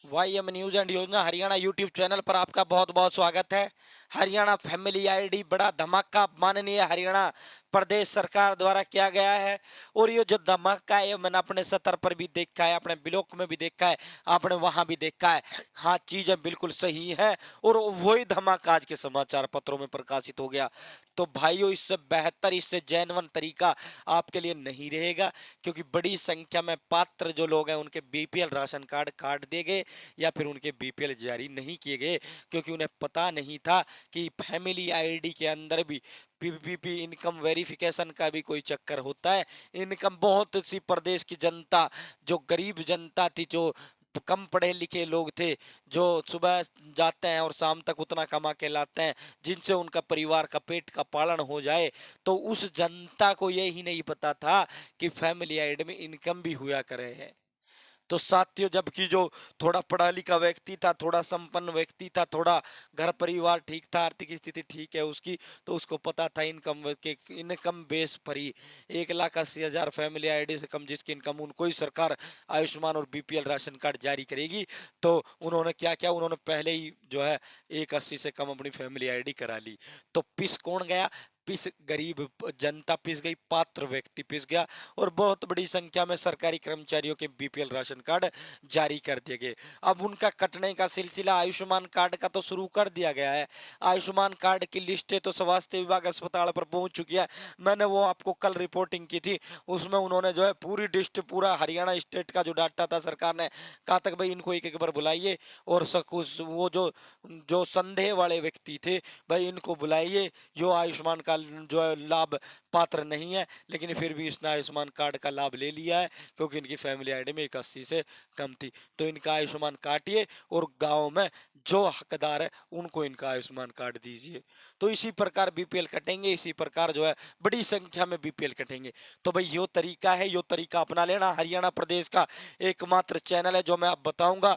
वाईएम news and योजना Haryana YouTube channel पर आपका बहुत बहुत स्वागत है। हरियाणा फैमिली आईडी बड़ा धमाका माननीय हरियाणा प्रदेश सरकार द्वारा किया गया है। और ये जो धमाका है मैंने अपने सतर पर भी देखा है, अपने ब्लॉक में भी देखा है, आपने वहां भी देखा है। हाँ, चीजें बिल्कुल सही है और वही धमाका आज के समाचार पत्रों में प्रकाशित हो गया। तो भाइयों, इससे बेहतर, इससे जेन्युइन तरीका आपके लिए नहीं रहेगा, क्योंकि बड़ी संख्या में पात्र जो लोग हैं उनके बीपीएल राशन कार्ड काट दिए गए या फिर उनके बीपीएल जारी नहीं किए गए, क्योंकि उन्हें पता नहीं था कि फैमिली आईडी के अंदर भी पीपीपी इनकम वेरिफिकेशन का भी कोई चक्कर होता है। इनकम बहुत सी प्रदेश की जनता, जो गरीब जनता थी, जो कम पढ़े लिखे लोग थे, जो सुबह जाते हैं और शाम तक उतना कमा के लाते हैं जिनसे उनका परिवार का पेट का पालन हो जाए, तो उस जनता को यही नहीं पता था कि फैमिली आईडी में इनकम भी हुआ करे है। तो साथियों, जबकि जो थोड़ा पढ़ा लिखा व्यक्ति था, थोड़ा संपन्न व्यक्ति था, थोड़ा घर परिवार ठीक था, आर्थिक स्थिति ठीक है उसकी, तो उसको पता था इनकम के इनकम बेस पर ही 1,80,000 फैमिली आईडी से कम जिसकी इनकम, उनको ही सरकार आयुष्मान और बीपीएल राशन कार्ड जारी करेगी। तो उन्होंने क्या किया, उन्होंने पहले ही जो है 1,80 से कम अपनी फैमिली आईडी करा ली। तो पिस कौन गया? पिस गरीब जनता पिस गई, पात्र व्यक्ति पिस गया, और बहुत बड़ी संख्या में सरकारी कर्मचारियों के बीपीएल राशन कार्ड जारी कर दिए गए। अब उनका कटने का सिलसिला आयुष्मान कार्ड का तो शुरू कर दिया गया है। आयुष्मान कार्ड की लिस्टें तो स्वास्थ्य विभाग अस्पताल पर पहुंच चुकी है। मैंने वो आपको कल रिपोर्टिंग की थी, उसमें उन्होंने जो है पूरी लिस्ट, पूरा हरियाणा स्टेट का जो डाटा था, सरकार ने कहा तक भाई इनको एक एक बार बुलाइए और वो जो जो संदेह वाले व्यक्ति थे, भाई इनको बुलाइए, जो आयुष्मान का जो है लाभ पात्र नहीं है, लेकिन फिर भी इसने आयुष्मान कार्ड का लाभ ले लिया है क्योंकि इनकी फैमिली आईडी में 81 से कम थी। तो इनका आयुष्मान काटिए और गांव में जो हकदार है उनको इनका आयुष्मान कार्ड दीजिए। तो इसी प्रकार बीपीएल कटेंगे, इसी प्रकार जो है बड़ी संख्या में बीपीएल कटेंगे। तो भाई यो तरीका है, यो तरीका अपना लेना। हरियाणा प्रदेश का एकमात्र चैनल है जो मैं आप बताऊंगा,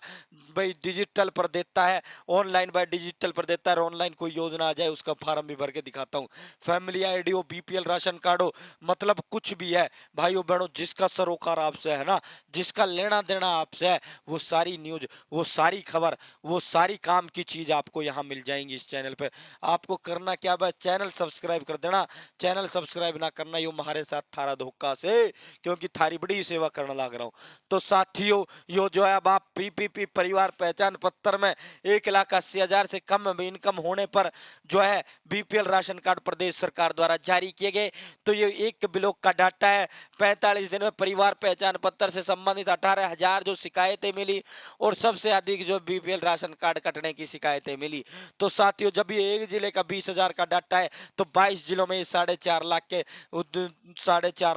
भाई डिजिटल पर देता है, ऑनलाइन बाय डिजिटल पर देता है। ऑनलाइन कोई योजना आ जाए उसका फार्म भी भर के दिखाता हूँ। फैमिली आईडी हो, बीपीएल राशन कार्ड हो, मतलब कुछ भी है भाइयों बहनों, जिसका सरोकार आपसे है ना, जिसका लेना देना आपसे है, वो सारी न्यूज, वो सारी खबर, वो सारी काम की चीज आपको यहाँ मिल जाएंगी इस चैनल पे। आपको करना क्या, बस चैनल सब्सक्राइब कर देना। चैनल सब्सक्राइब ना करना, यो हमारे साथ थारा धोखा से, क्योंकि थारी बड़ी सेवा करने लग रहा हूँ। तो साथियों, यो जो है अब आप पीपीपी परिवार पहचान पत्र में 1,80,000 से कम इनकम होने पर जो है बीपीएल राशन कार्ड प्रदेश सरकार द्वारा जारी किए गए। तो ये एक ब्लॉक का डाटा है। 45 दिन में परिवार पहचान पत्र से संबंधित 18,000 जो शिकायतें मिली, और सबसे अधिक जो बीपीएल राशन कार्ड कटने की शिकायतें मिली। तो साथियों, जब ये एक जिले का 20,000 का डाटा है, तो 22 जिलों में 4.5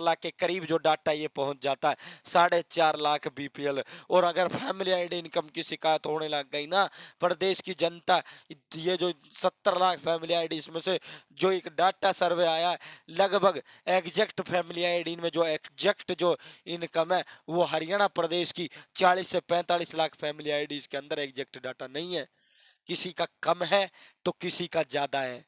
लाख के करीब जो डाटा ये पहुंच जाता है। 4.5 लाख बीपीएल। और अगर फैमिली आईडी इनकम की शिकायत होने लग गई ना, प्रदेश की जनता, ये जो 70 लाख फैमिली आईडी, इसमें से जो एक डाटा सर्वे आया है, लगभग एग्जैक्ट फैमिली आईडी में जो एग्जैक्ट जो इनकम है, वो हरियाणा प्रदेश की 40 से 45 लाख फैमिली आईडी के अंदर एग्जैक्ट डाटा नहीं है। किसी का कम है तो किसी का ज्यादा है,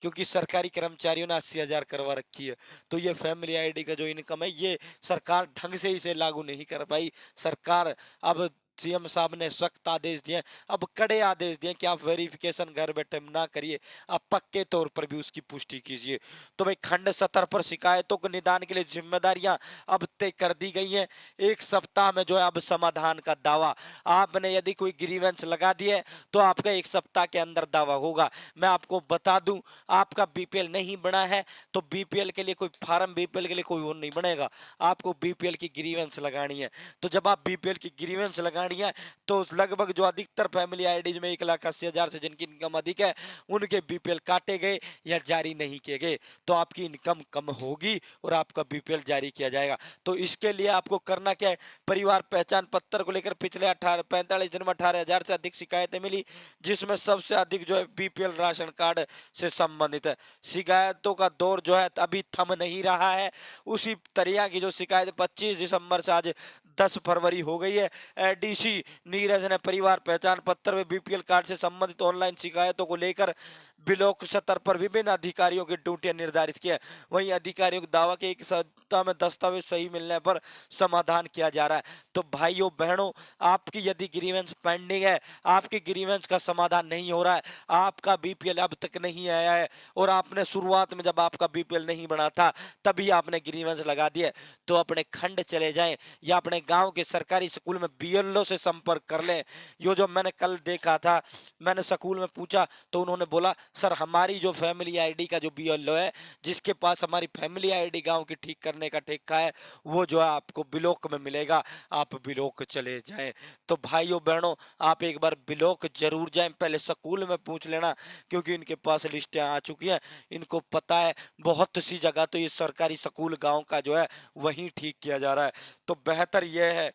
क्योंकि सरकारी कर्मचारियों ने 80,000 करवा रखी है। तो ये फैमिली आईडी का जो इनकम है, ये सरकार ढंग से इसे लागू नहीं कर पाई। सरकार अब, सीएम साहब ने सख्त आदेश दिए, अब कड़े आदेश दिए कि आप वेरिफिकेशन घर बैठे ना करिए, आप पक्के तौर पर भी उसकी पुष्टि कीजिए। तो भाई खंड स्तर पर शिकायतों के निदान के लिए जिम्मेदारियां अब तय कर दी गई हैं। 1 सप्ताह में जो है अब समाधान का दावा, आपने यदि कोई ग्रीवेंस लगा दिए तो आपका 1 सप्ताह के अंदर दावा होगा। मैं आपको बता दूं, आपका बीपीएल नहीं बना है तो बीपीएल के लिए कोई फार्म, बीपीएल के लिए कोई वो नहीं बनेगा। आपको बीपीएल की ग्रीवेंस लगानी है। तो जब आप बीपीएल की ग्रीवेंस लगानी है, तो लगभग जो अधिकतर फैमिली आईडीज में 1,80,000 से जिनकी इनकम अधिक है, उनके बीपीएल काटे गए या जारी नहीं किए गए, तो आपकी इनकम कम होगी और आपका बीपीएल जारी किया जाएगा। तो इसके लिए आपको करना क्या है, परिवार पहचान पत्र को लेकर पिछले 45 दिन में 18,000 से अधिक शिकायतें मिली, जिसमें सबसे अधिक जो है बीपीएल राशन कार्ड से संबंधित है। शिकायतों का दौर जो है अभी थम नहीं रहा है। उसी तरह की जो शिकायत 25 दिसंबर से आज 10 फरवरी हो गई है। एडीसी नीरज ने परिवार पहचान पत्र में बीपीएल कार्ड से संबंधित ऑनलाइन शिकायतों को लेकर ब्लॉक स्तर पर विभिन्न अधिकारियों की ड्यूटियां निर्धारित की है। वहीं अधिकारियों का दावा कि एक सप्ताह में दस्तावेज सही मिलने पर समाधान किया जा रहा है। तो भाइयों बहनों, आपकी यदि ग्रीवेंस पेंडिंग है, आपकी ग्रीवेंस का समाधान नहीं हो रहा है, आपका बीपीएल अब तक नहीं आया है और आपने शुरुआत में जब आपका बीपीएल नहीं बना था तभी आपने ग्रीवेंस लगा दिए, तो अपने खंड चले जाएं या अपने गांव के सरकारी स्कूल में बीएलओ से संपर्क कर लें। यो जो मैंने कल देखा था, मैंने स्कूल में पूछा तो उन्होंने बोला सर हमारी जो फैमिली आईडी का जो बीएलओ है, जिसके पास हमारी फैमिली आईडी गांव की ठीक करने का ठेका है, वो जो है आपको ब्लॉक में मिलेगा, आप ब्लॉक चले जाएं। तो भाइयों बहनों, आप एक बार ब्लॉक जरूर जाएं, पहले स्कूल में पूछ लेना, क्योंकि इनके पास लिस्टें आ चुकी हैं, इनको पता है बहुत सी जगह तो ये सरकारी स्कूल गांव का जो है वहीं ठीक किया जा रहा है। तो बेहतर यह है,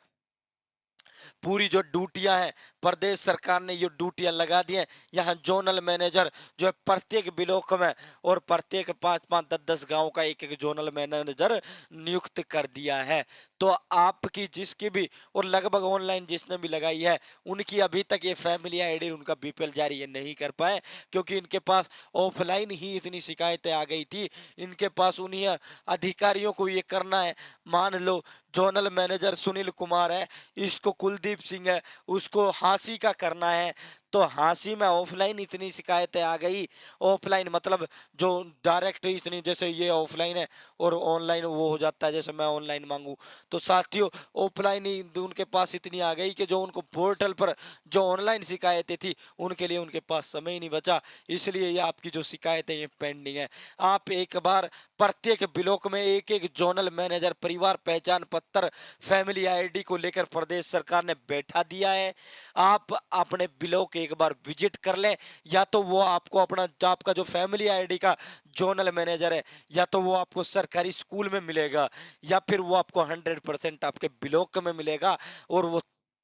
पूरी जो ड्यूटियां हैं प्रदेश सरकार ने ये ड्यूटियां लगा दी हैं। यहाँ जोनल मैनेजर जो है प्रत्येक ब्लॉक में और प्रत्येक 5-5 10-10 गांव का एक एक जोनल मैनेजर नियुक्त कर दिया है। तो आपकी जिसकी भी और लगभग ऑनलाइन जिसने भी लगाई है उनकी अभी तक ये फैमिली आईडी उनका बीपीएल जारी ये नहीं कर पाए, क्योंकि इनके पास ऑफलाइन ही इतनी शिकायतें आ गई थी। इनके पास उन्हीं अधिकारियों को ये करना है, मान लो जोनल मैनेजर सुनील कुमार है, इसको कुलदीप सिंह है, उसको हांसी का करना है। तो हांसी में ऑफलाइन इतनी शिकायतें आ गई, ऑफलाइन मतलब जो डायरेक्ट इतनी, जैसे ये ऑफलाइन है और ऑनलाइन वो हो जाता है, जैसे मैं ऑनलाइन मांगू तो साथियों ऑफलाइन ही उनके पास इतनी आ गई कि जो उनको पोर्टल पर जो ऑनलाइन शिकायतें थी उनके लिए उनके पास समय ही नहीं बचा। इसलिए ये आपकी जो शिकायतें ये पेंडिंग है। आप एक बार प्रत्येक ब्लॉक में एक एक जोनल मैनेजर परिवार पहचान पत्र फैमिली आईडी को लेकर प्रदेश सरकार ने बैठा दिया है। आप अपने ब्लॉक एक बार विजिट कर लें, या तो वो आपको अपना आपका जो फैमिली आईडी का जोनल मैनेजर है या तो वो आपको सरकारी स्कूल में मिलेगा या फिर वो आपको 100% आपके ब्लॉक में मिलेगा और वो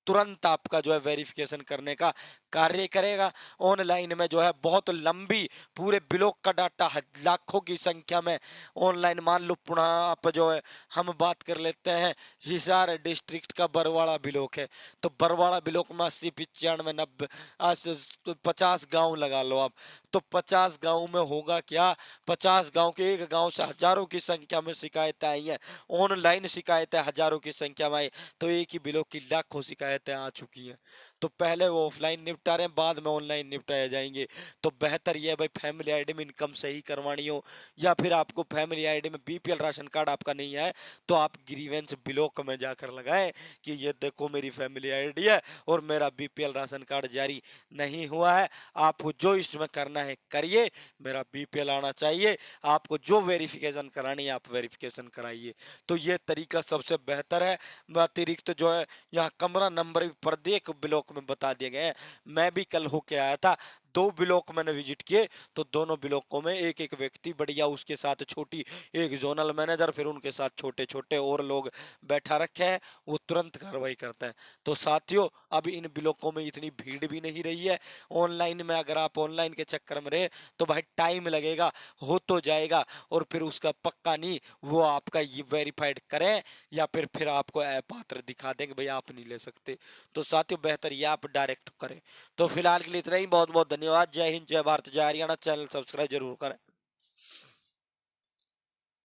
तुरंत आपका जो है वेरिफिकेशन करने का कार्य करेगा। ऑनलाइन में जो है बहुत लंबी पूरे ब्लॉक का डाटा लाखों की संख्या में ऑनलाइन, मान लो पुनः आप जो है हम बात कर लेते हैं हिसार डिस्ट्रिक्ट का बरवाड़ा ब्लॉक है, तो बरवाड़ा ब्लॉक में 80 95 90 50 गांव लगा लो आप, तो 50 गांव में होगा क्या, 50 गांव के एक गांव से हजारों की संख्या में शिकायतें आई हैं, ऑनलाइन शिकायतें हजारों की संख्या में आई, तो एक ही ब्लॉक की लाखों शिकायतें आ चुकी हैं। तो पहले वो ऑफलाइन निपटा रहे हैं, बाद में ऑनलाइन निपटाए जाएंगे। तो बेहतर यह है भाई, फैमिली आईडी में इनकम सही करवानी हो या फिर आपको फैमिली आईडी में बीपीएल राशन कार्ड आपका नहीं है, तो आप ग्रीवेंस ब्लॉक में जाकर लगाएं कि ये देखो मेरी फैमिली आईडी है और मेरा बीपीएल राशन कार्ड जारी नहीं हुआ है, आपको जो इसमें करना है करिए, मेरा बीपीएल आना चाहिए, आपको जो वेरिफिकेशन करानी है आप वेरिफिकेशन कराइए। तो ये तरीका सबसे बेहतर है। अतिरिक्त जो है यहाँ कमरा नंबर भी प्रत्येक ब्लॉक में बता दिए गए हैं। मैं भी कल होके आया था, 2 ब्लॉक मैंने विजिट किए, तो दोनों ब्लॉकों में एक एक व्यक्ति बढ़िया, उसके साथ छोटी एक जोनल मैनेजर, फिर उनके साथ छोटे छोटे और लोग बैठा रखे हैं, वो तुरंत कार्रवाई करते हैं। तो साथियों अब इन ब्लॉकों में इतनी भीड़ भी नहीं रही है। ऑनलाइन में अगर आप ऑनलाइन के चक्कर में रहे तो भाई टाइम लगेगा, हो तो जाएगा और फिर उसका पक्का नहीं वो आपका ये वेरीफाइड करें या फिर आपको अपात्र दिखा देंगे भाई आप नहीं ले सकते। तो साथियों बेहतर ये आप डायरेक्ट करें। तो फिलहाल के लिए इतना ही, बहुत बहुत धन्यवाद। जय हिंद, जय भारत, जय हरियाणा। चैनल सब्सक्राइब जरूर करें।